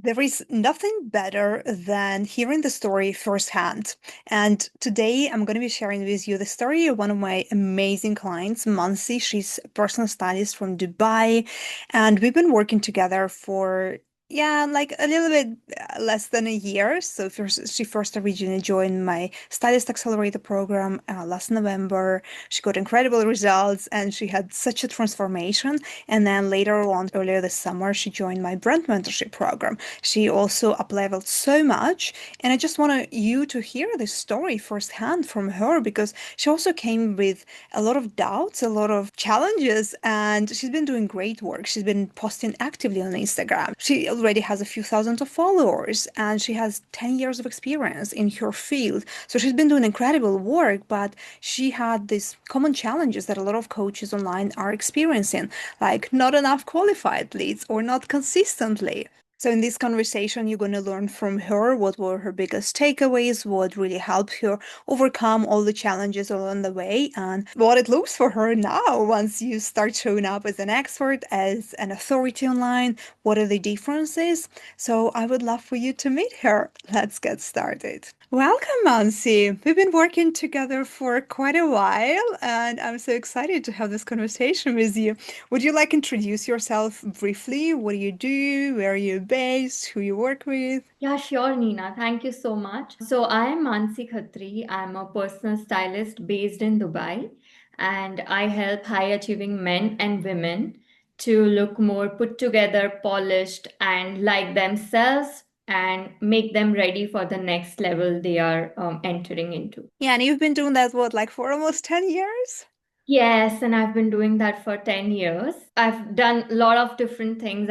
There is nothing better than hearing the story firsthand. And today I'm going to be sharing with you the story of one of my amazing clients, Mansi. She's a personal stylist from Dubai. And we've been working together for, yeah, like a little bit less than a year. So first, she first originally joined my Stylist Accelerator program last November. She got incredible results and she had such a transformation. And then later on, earlier this summer, she joined my Brand Mentorship program. She also up-leveled so much, and I just want you to hear this story firsthand from her because she also came with a lot of doubts, a lot of challenges, and she's been doing great work. She's been posting actively on Instagram. She already has a few thousand of followers, and she has 10 years of experience in her field. So she's been doing incredible work, but she had these common challenges that a lot of coaches online are experiencing, like not enough qualified leads or not consistently. So in this conversation, you're going to learn from her what were her biggest takeaways, what really helped her overcome all the challenges along the way, and what it looks for her now once you start showing up as an expert, as an authority online. What are the differences? So I would love for you to meet her. Let's get started. Welcome, Mansi. We've been working together for quite a while, and I'm so excited to have this conversation with you. Would you like introduce yourself briefly? What do you do? Where are you based? Who you work with? Yeah, sure, Nina. Thank you so much. So, I am Mansi Khatri. I'm a personal stylist based in Dubai, and I help high achieving men and women to look more put together, polished, and like themselves, and make them ready for the next level they are entering into. Yeah, and you've been doing that, what, like for almost 10 years? Yes, and I've been doing that for 10 years. I've done a lot of different things.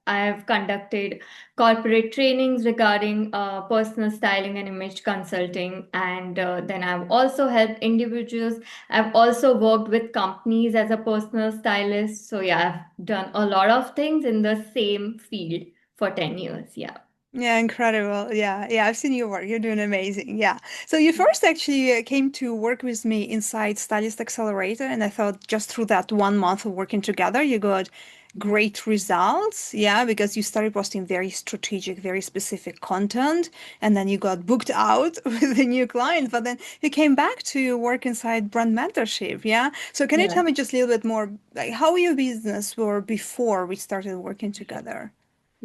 I've conducted corporate trainings regarding personal styling and image consulting, and then I've also helped individuals. I've also worked with companies as a personal stylist. So yeah, I've done a lot of things in the same field for 10 years. Yeah. Yeah, incredible. Yeah, I've seen your work. You're doing amazing. Yeah. So you first actually came to work with me inside Stylist Accelerator, and I thought just through that 1 month of working together, you got great results. Yeah, because you started posting very strategic, very specific content, and then you got booked out with a new client. But then you came back to work inside Brand Mentorship. Yeah. So can you tell Yeah. me just a little bit more, like how your business were before we started working together?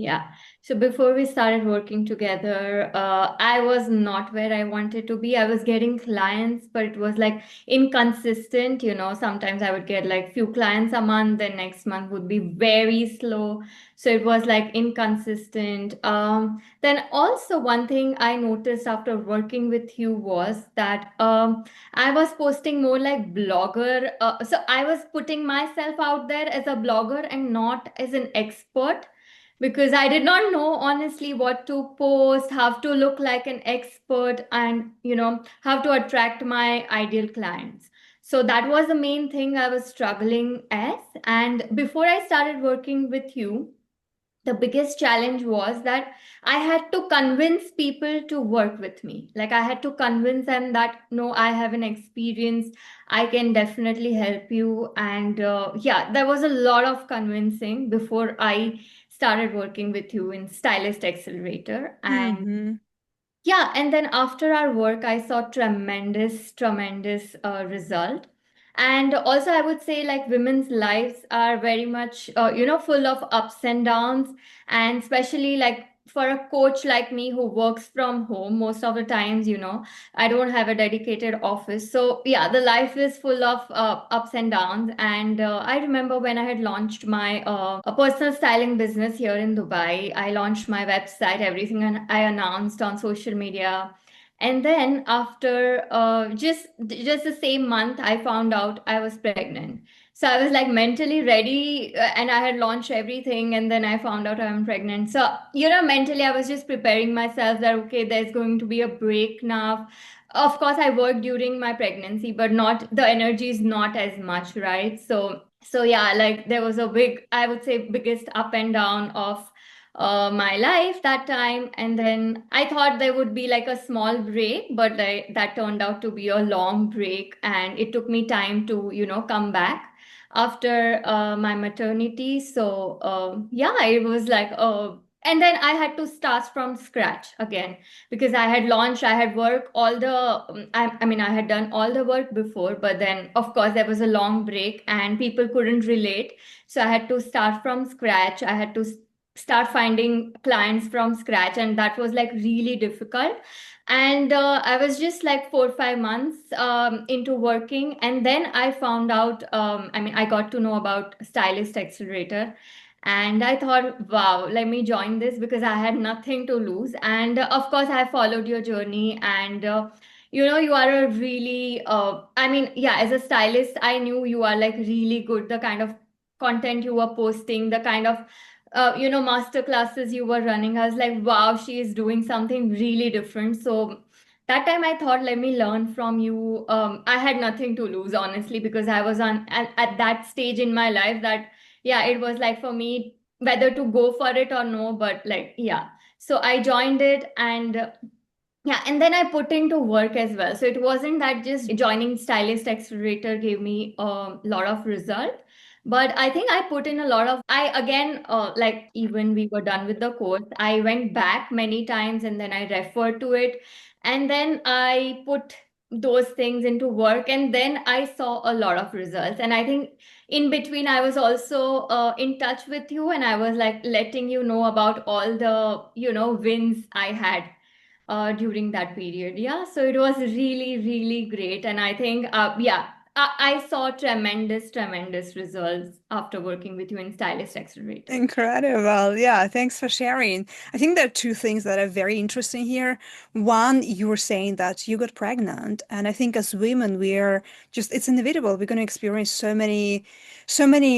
Yeah. So before we started working together, I was not where I wanted to be. I was getting clients, but it was like inconsistent. Sometimes I would get like few clients a month, then next month would be very slow. So it was like inconsistent. Then also one thing I noticed after working with you was that I was posting more like blogger. So I was putting myself out there as a blogger and not as an expert because I did not know honestly what to post, how to look like an expert, and how to attract my ideal clients. So that was the main thing I was struggling as. And before I started working with you, the biggest challenge was that I had to convince people to work with me. Like I had to convince them that no, I have an experience, I can definitely help you. And yeah, there was a lot of convincing before I started working with you in Stylist Accelerator. And Mm-hmm. yeah, and then after our work, I saw tremendous result. And also, I would say like women's lives are very much, full of ups and downs. And especially like for a coach like me who works from home most of the times, I don't have a dedicated office. So yeah, the life is full of ups and downs. And I remember when I had launched my a personal styling business here in Dubai. I launched my website, everything, and I announced on social media. And then after just the same month, I found out I was pregnant. So I was like mentally ready, and I had launched everything, and then I found out I'm pregnant. So mentally I was just preparing myself that okay, there's going to be a break now. Of course, I worked during my pregnancy, but not the energy is not as much, right? So yeah, like there was a big, I would say, biggest up and down of my life that time. And then I thought there would be like a small break, but like that turned out to be a long break, and it took me time to come back after my maternity. So yeah, it was like And then I had to start from scratch again because I had launched, I had worked all the I mean I had done all the work before, but then of course there was a long break and people couldn't relate. So I had to start from scratch. I had to start finding clients from scratch, and that was like really difficult. And I was just like 4 or 5 months into working, and then I found out, I mean I got to know about Stylist Accelerator. And I thought, wow, let me join this because I had nothing to lose. And of course, I followed your journey. And, you are a really, I mean, yeah, as a stylist, I knew you are like really good. The kind of content you were posting, the kind of, master classes you were running. I was like, wow, she is doing something really different. So that time I thought, let me learn from you. I had nothing to lose, honestly, because I was at that stage in my life that yeah, it was like for me whether to go for it or no, but like, yeah. So I joined it, and yeah, and then I put into work as well. So it wasn't that just joining Stylist Accelerator gave me a lot of result, but I think I put in a lot of. I again, like even we were done with the course, I went back many times and then I referred to it, and then I put those things into work, and then I saw a lot of results. And I think in between I was also in touch with you, and I was like letting you know about all the wins I had during that period. Yeah, so it was really, really great. And I think, yeah, I saw tremendous, tremendous results after working with you in Stylist Accelerator. Incredible. Yeah, thanks for sharing. I think there are two things that are very interesting here. One, you were saying that you got pregnant, and I think as women, we're just, it's inevitable. We're going to experience so many,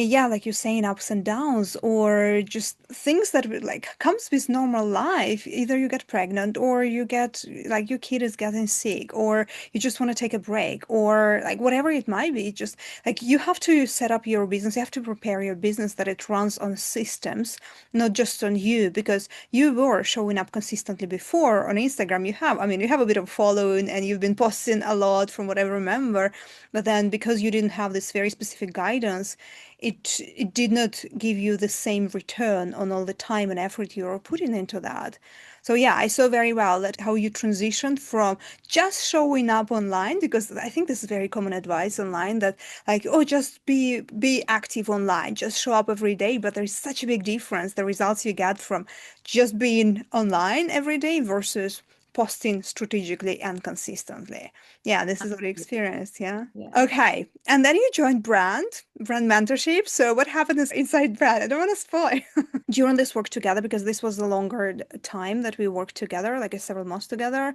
yeah, like you're saying, ups and downs, or just things that like comes with normal life. Either you get pregnant, or you get like your kid is getting sick, or you just want to take a break, or like whatever it might be. Just like you have to set up your business, you have to prepare your business that it runs on systems, not just on you, because you were showing up consistently before on Instagram. I mean, you have a bit of following and you've been posting a lot from what I remember. But then because you didn't have this very specific guidance, it did not give you the same return on all the time and effort you were putting into that. So yeah, I saw very well that how you transitioned from just showing up online, because I think this is very common advice online that like, oh, just be active online, just show up every day. But there's such a big difference, the results you get from just being online every day versus posting strategically and consistently. Yeah, this is what you experienced. Yeah. Yeah. Okay. And then you joined Brand Mentorship. So what happened is inside Brand? I don't want to spoil. During this work together, because this was a longer time that we worked together, like several months together.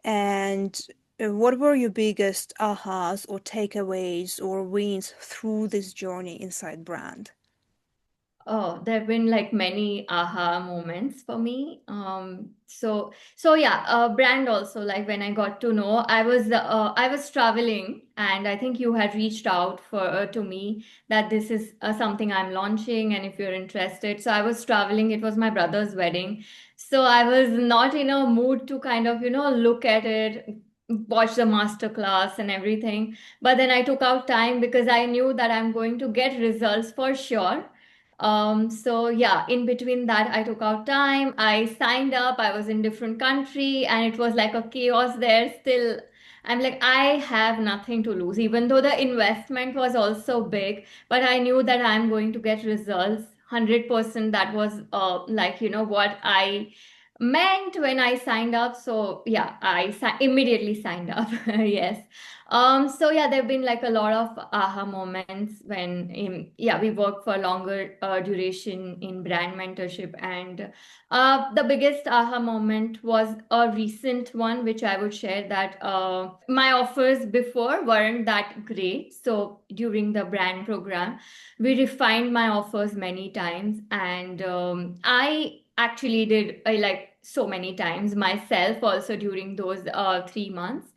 And what were your biggest ahas or takeaways or wins through this journey inside Brand? Oh, there have been like many aha moments for me. So yeah, brand also, like when I got to know, I was traveling, and I think you had reached out for to me that this is something I'm launching, and if you're interested. So I was traveling. It was my brother's wedding, so I was not in a mood to kind of look at it, watch the master class and everything. But then I took out time because I knew that I'm going to get results for sure. So yeah, in between that, I took out time. I signed up. I was in different country, and it was like a chaos there. Still, I'm like, I have nothing to lose, even though the investment was also big. But I knew that I'm going to get results. 100%. That was like what I meant when I signed up. So yeah, immediately signed up. Yes. So yeah, there have been like a lot of aha moments when yeah, we work for longer duration in brand mentorship. And the biggest aha moment was a recent one, which I would share that my offers before weren't that great. So during the brand program, we refined my offers many times, and I actually did like so many times myself also during those 3 months.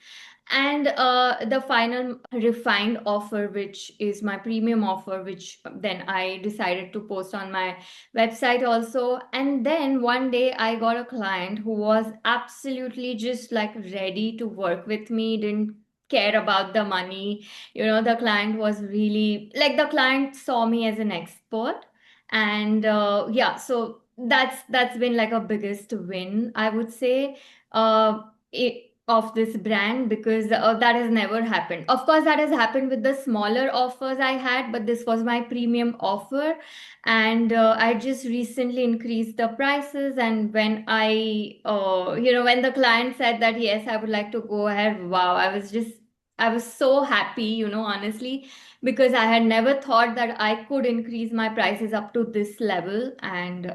And the final refined offer, which is my premium offer, which then I decided to post on my website also. And then one day I got a client who was absolutely just like ready to work with me, didn't care about the money. The client was really like, the client saw me as an expert. And yeah, so That's been like a biggest win, I would say, uh, of this brand, because that has never happened. Of course, that has happened with the smaller offers I had, but this was my premium offer, and I just recently increased the prices. And when when the client said that yes, I would like to go ahead, wow, I was so happy, honestly, because I had never thought that I could increase my prices up to this level, and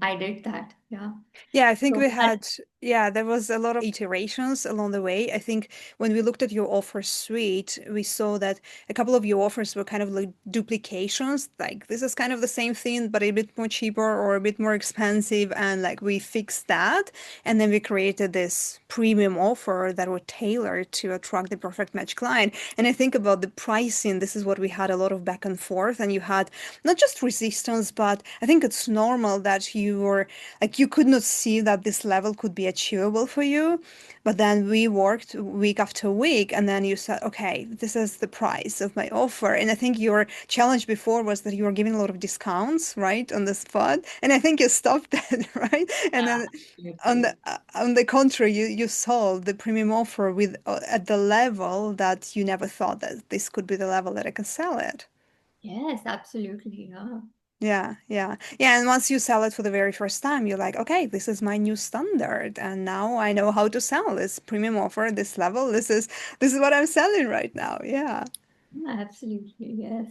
I did that. Yeah. Yeah, I think So we that, had, yeah, there was a lot of iterations along the way. I think when we looked at your offer suite, we saw that a couple of your offers were kind of like duplications. Like this is kind of the same thing, but a bit more cheaper or a bit more expensive. And like we fixed that. And then we created this premium offer that were tailored to attract the perfect match client. And I think about the pricing, this is what we had a lot of back and forth. And you had not just resistance, but I think it's normal that you were like you could not see that this level could be achievable for you. But then we worked week after week, and then you said, okay, this is the price of my offer. And I think your challenge before was that you were giving a lot of discounts, right, on the spot. And I think you stopped that, right? And yeah, then absolutely. on the contrary, you sold the premium offer with at the level that you never thought that this could be the level that I can sell it. Yes, absolutely. Yeah. Yeah, yeah. Yeah, and once you sell it for the very first time, you're like, okay, this is my new standard, and now I know how to sell this premium offer, this level. This is what I'm selling right now. Yeah. Yeah, absolutely. Yes.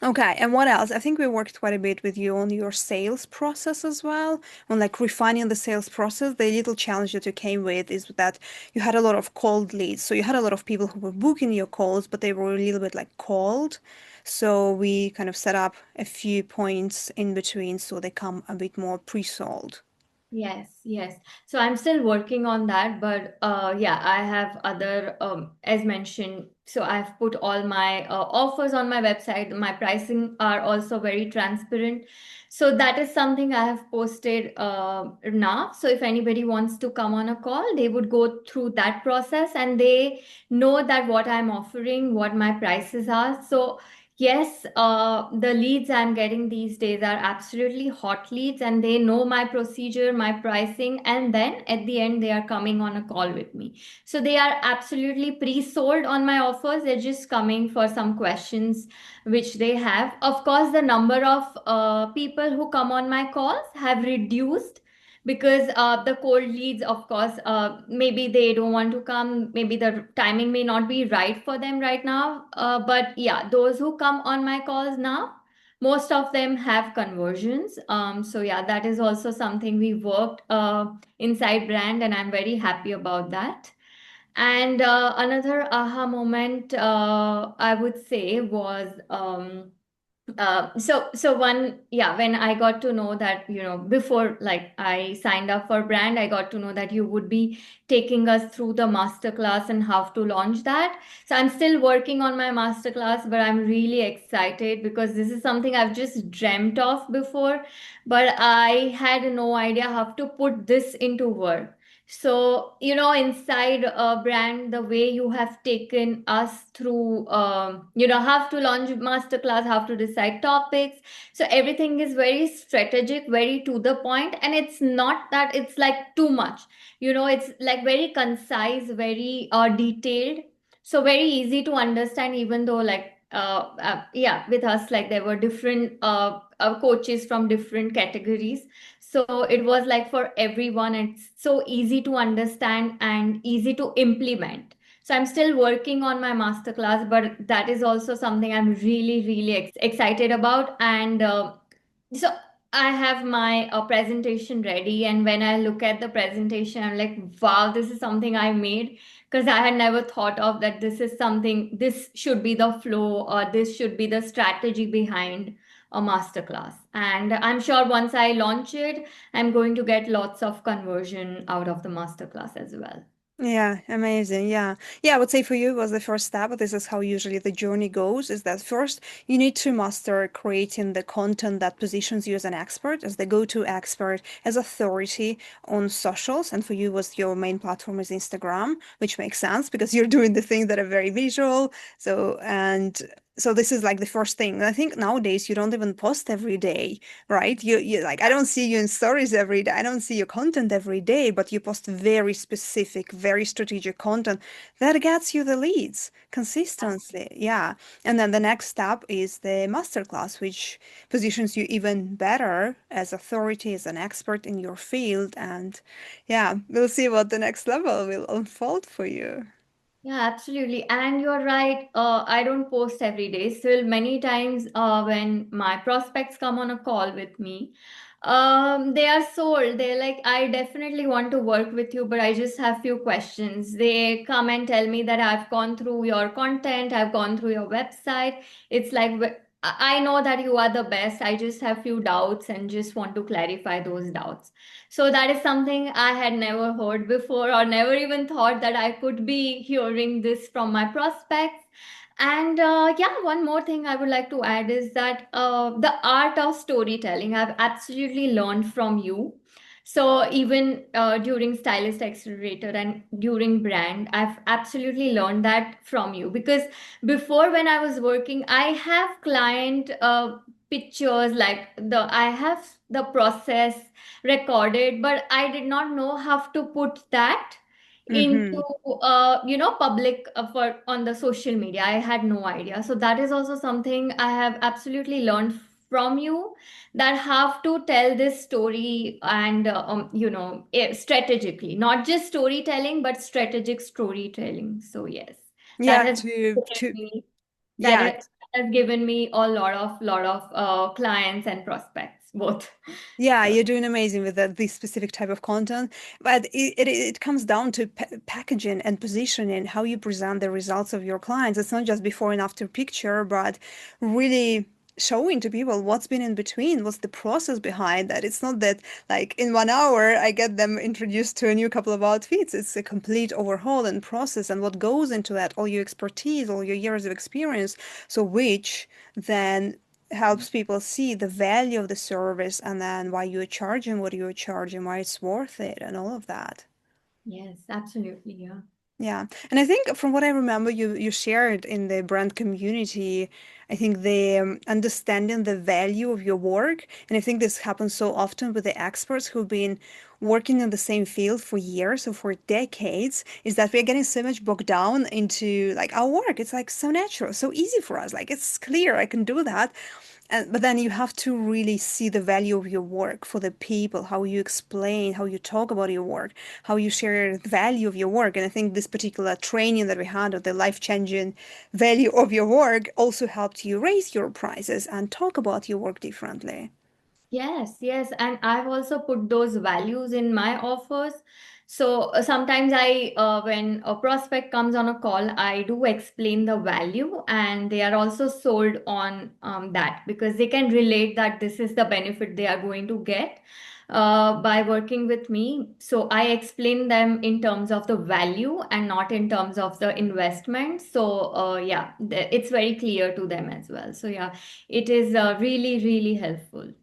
Okay, and what else? I think we worked quite a bit with you on your sales process as well, on like refining the sales process. The little challenge that you came with is that you had a lot of cold leads. So you had a lot of people who were booking your calls, but they were a little bit like cold. So we kind of set up a few points in between so they come a bit more pre-sold. Yes, yes. So I'm still working on that, but yeah, I have other as mentioned. So I've put all my offers on my website. My pricing are also very transparent. So that is something I have posted now. So if anybody wants to come on a call, they would go through that process and they know that what I'm offering, what my prices are. So yes, the leads I'm getting these days are absolutely hot leads, and they know my procedure, my pricing, and then at the end, they are coming on a call with me. So they are absolutely pre sold on my offers. They're just coming for some questions which they have. Of course, the number of people who come on my calls have reduced because the cold leads, of course, maybe they don't want to come, maybe the timing may not be right for them right now, but yeah, those who come on my calls now, most of them have conversions. So yeah, that is also something we worked inside brand, and I'm very happy about that. And another aha moment, I would say, was so one, yeah, when I got to know that, before like I signed up for brand, I got to know that you would be taking us through the masterclass and how to launch that. So I'm still working on my masterclass, but I'm really excited because this is something I've just dreamt of before, but I had no idea how to put this into work. So, inside a brand, the way you have taken us through, how to launch masterclass, how to decide topics. So everything is very strategic, very to the point, and it's not that it's like too much. It's like very concise, very detailed. So very easy to understand, even though like, yeah, with us, like there were different coaches from different categories, so it was like for everyone. It's so easy to understand and easy to implement. So I'm still working on my masterclass, but that is also something I'm really, really excited about. And so I have my presentation ready. And when I look at the presentation, I'm like, wow, this is something I made, because I had never thought of that. This is something, this should be the flow, or this should be the strategy behind a masterclass. And I'm sure once I launch it, I'm going to get lots of conversion out of the masterclass as well. Yeah, amazing. Yeah. Yeah, I would say for you it was the first step, but this is how usually the journey goes, is that first you need to master creating the content that positions you as an expert, as the go-to expert, as authority on socials. And for you was your main platform is Instagram, which makes sense because you're doing the things that are very visual. So, and so this is like the first thing. And I think nowadays you don't even post every day, right? You like, I don't see you in stories every day. I don't see your content every day, but you post very specific, very strategic content that gets you the leads consistently. Yeah. And then the next step is the masterclass, which positions you even better as authority, as an expert in your field. And yeah, we'll see what the next level will unfold for you. Yeah, absolutely. And you're right. I don't post every day. Still, many times when my prospects come on a call with me, they are sold. They're like, I definitely want to work with you, but I just have few questions. They come and tell me that I've gone through your content, I've gone through your website. It's like, I know that you are the best. I just have few doubts and just want to clarify those doubts. So that is something I had never heard before, or never even thought that I could be hearing this from my prospects. And yeah, one more thing I would like to add is that the art of storytelling I've absolutely learned from you. So even during Stylist Accelerator and during Brand, I've absolutely learned that from you, because before, when I was working, I have client pictures, like the I have the process recorded, but I did not know how to put that Mm-hmm. into public, for on the social media. I had no idea. So that is also something I have absolutely learned from you, that have to tell this story, and strategically, not just storytelling but strategic storytelling. So yes, that Yeah, has given to me that yeah, has given me a lot of clients and prospects both. yeah, So you're doing amazing with this specific type of content, but it comes down to packaging and positioning, how you present the results of your clients. It's not just before and after picture, but really showing to people what's been in between, what's the process behind that. It's not that like in 1 hour I get them introduced to a new couple of outfits. It's a complete overhaul and process and what goes into that, all your expertise, all your years of experience. So which then helps people see the value of the service and then why you're charging what you're charging, why it's worth it, and all of that. yes, absolutely, yeah. Yeah. And I think from what I remember you shared in the brand community, I think the understanding the value of your work, and I think this happens so often with the experts who've been working in the same field for years or for decades, is that we're getting so much bogged down into like our work. It's like so natural, so easy for us. Like it's clear I can do that. And but then you have to really see the value of your work for the people, how you explain, how you talk about your work, how you share the value of your work. And I think this particular training that we had of the life-changing value of your work also helped you raise your prices and talk about your work differently. Yes, yes, and I've also put those values in my offers. So sometimes when a prospect comes on a call, I do explain the value, and they are also sold on that, because they can relate that this is the benefit they are going to get by working with me. So I explain them in terms of the value and not in terms of the investment. So yeah, it's very clear to them as well. So yeah, it is really, really helpful.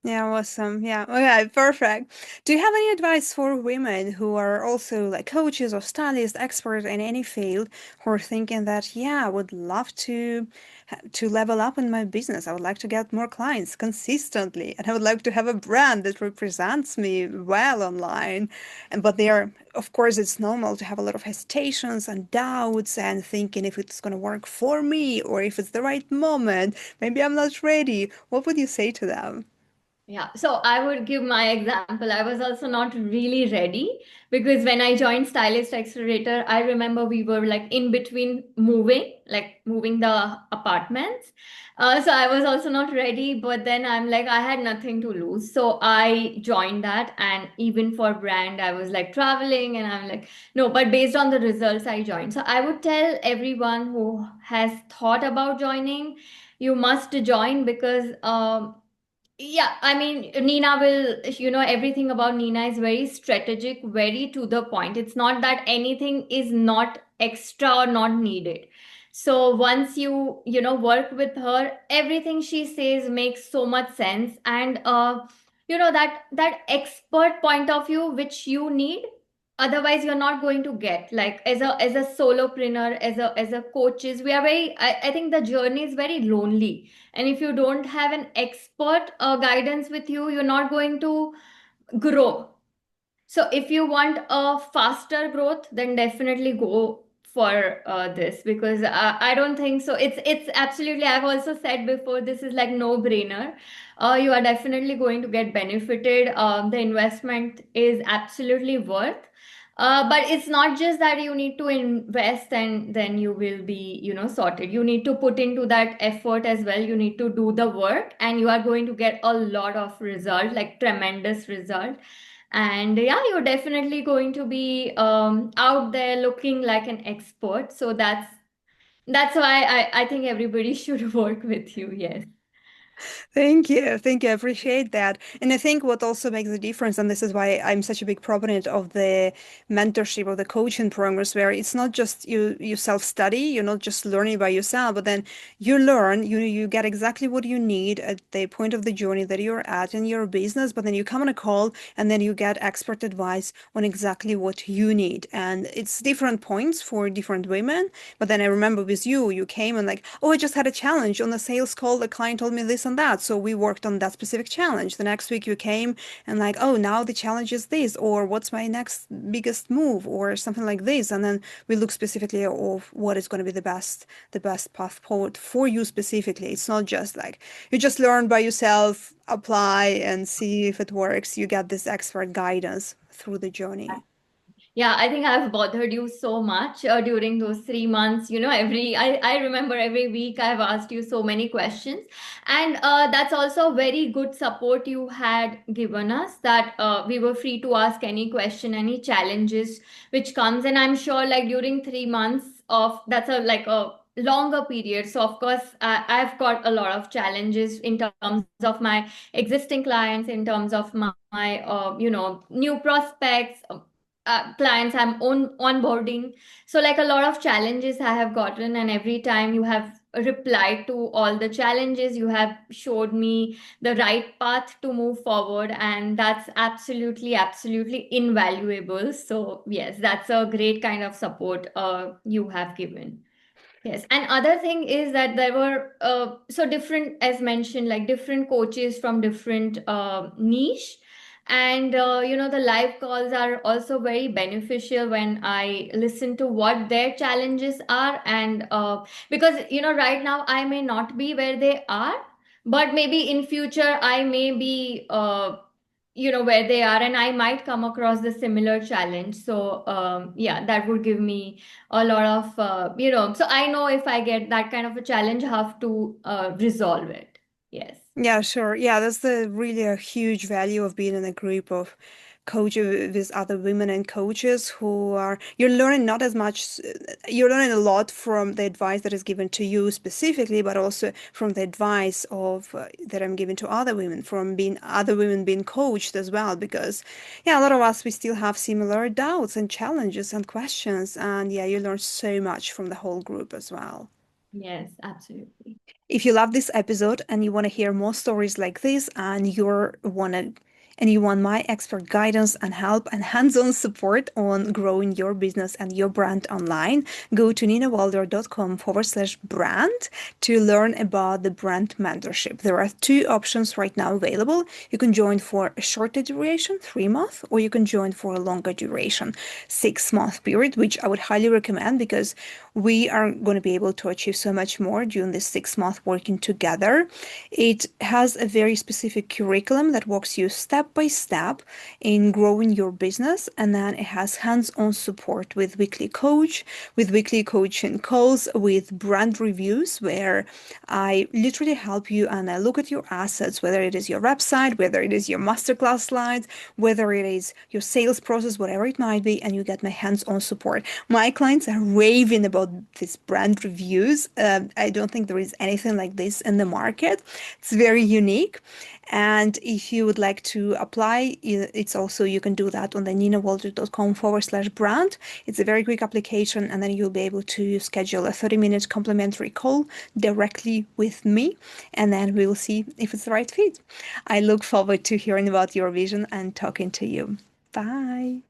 Yeah, awesome. Yeah. Okay, perfect. Do you have any advice for women who are also like coaches or stylists, experts in any field, who are thinking that, yeah, I would love to level up in my business. I would like to get more clients consistently, and I would like to have a brand that represents me well online. And but they are, of course, it's normal to have a lot of hesitations and doubts and thinking if it's going to work for me or if it's the right moment. Maybe I'm not ready. What would you say to them? Yeah, so I would give my example. I was also not really ready, because when I joined Stylist Accelerator, I remember we were like in between moving, like moving the apartments. So I was also not ready, but then I'm like, I had nothing to lose. So I joined that. And even for brand, I was like traveling, and I'm like, no, but based on the results, I joined. So I would tell everyone who has thought about joining, you must join, because yeah, I mean, Nina will, everything about Nina is very strategic, very to the point. It's not that anything is not extra or not needed. So once work with her, everything she says makes so much sense. And that expert point of view which you need, otherwise you're not going to get, like, as a solopreneur, as a coaches, we are very, I think the journey is very lonely, and if you don't have an expert guidance with you, you're not going to grow. So if you want a faster growth, then definitely go for this, because I don't think so. It's absolutely. I've also said before, this is like no brainer. You are definitely going to get benefited. The investment is absolutely worth. But it's not just that you need to invest and then you will be, sorted. You need to put into that effort as well. You need to do the work, and you are going to get a lot of result, like tremendous result. And yeah, you're definitely going to be out there looking like an expert. So that's why I think everybody should work with you. Yes. Thank you. Thank you. I appreciate that. And I think what also makes the difference, and this is why I'm such a big proponent of the mentorship of the coaching programs, where it's not just you self-study, you're not just learning by yourself, but then you learn, you get exactly what you need at the point of the journey that you're at in your business, but then you come on a call and then you get expert advice on exactly what you need. And it's different points for different women. But then I remember with you, you came and like, oh, I just had a challenge on the sales call. The client told me this and that. So we worked on that specific challenge. The next week you came and like, oh, now the challenge is this, or what's my next biggest move, or something like this. And then we look specifically of what is going to be the best path forward for you specifically. It's not just like you just learn by yourself, apply and see if it works. You get this expert guidance through the journey. Yeah, I think I've bothered you so much during those 3 months. I remember every week I've asked you so many questions. And that's also very good support you had given us, that we were free to ask any question, any challenges which comes. And I'm sure like during 3 months of, that's a like a longer period. So of course, I've got a lot of challenges in terms of my existing clients, in terms of my new prospects, clients I'm onboarding. So like a lot of challenges I have gotten, and every time you have replied to all the challenges, you have showed me the right path to move forward, and that's absolutely invaluable. So yes, that's a great kind of support you have given. Yes, and other thing is that there were so different, as mentioned, like different coaches from different niche, and the live calls are also very beneficial when I listen to what their challenges are, and because right now I may not be where they are, but maybe in future I may be where they are, and I might come across the similar challenge. So yeah, that would give me a lot of so I know if I get that kind of a challenge, how to resolve it. Yes. Yeah, sure. Yeah, that's the really a huge value of being in a group of coaches with other women and coaches who are, you're learning not as much, you're learning a lot from the advice that is given to you specifically, but also from the advice of that I'm giving to other women, from being other women being coached as well. Because yeah, a lot of us, we still have similar doubts and challenges and questions. And yeah, you learn so much from the whole group as well. Yes, absolutely. If you love this episode and you want to hear more stories like this and you want my expert guidance and help and hands-on support on growing your business and your brand online, go to ninawalder.com/brand to learn about the brand mentorship. There are two options right now available. You can join for a shorter duration, 3 months, or you can join for a longer duration, 6 month period, which I would highly recommend because we are going to be able to achieve so much more during this 6 month working together. It has a very specific curriculum that walks you step by step in growing your business, and then it has hands-on support with weekly coaching calls, with brand reviews where I literally help you and I look at your assets, whether it is your website, whether it is your masterclass slides, whether it is your sales process, whatever it might be, and you get my hands-on support. My clients are raving about these brand reviews. I don't think there is anything like this in the market. It's very unique. And if you would like to apply, it's also, you can do that on the ninawalter.com/brand. It's a very quick application, and then you'll be able to schedule a 30-minute complimentary call directly with me, and then we will see if it's the right fit. I look forward to hearing about your vision and talking to you. Bye.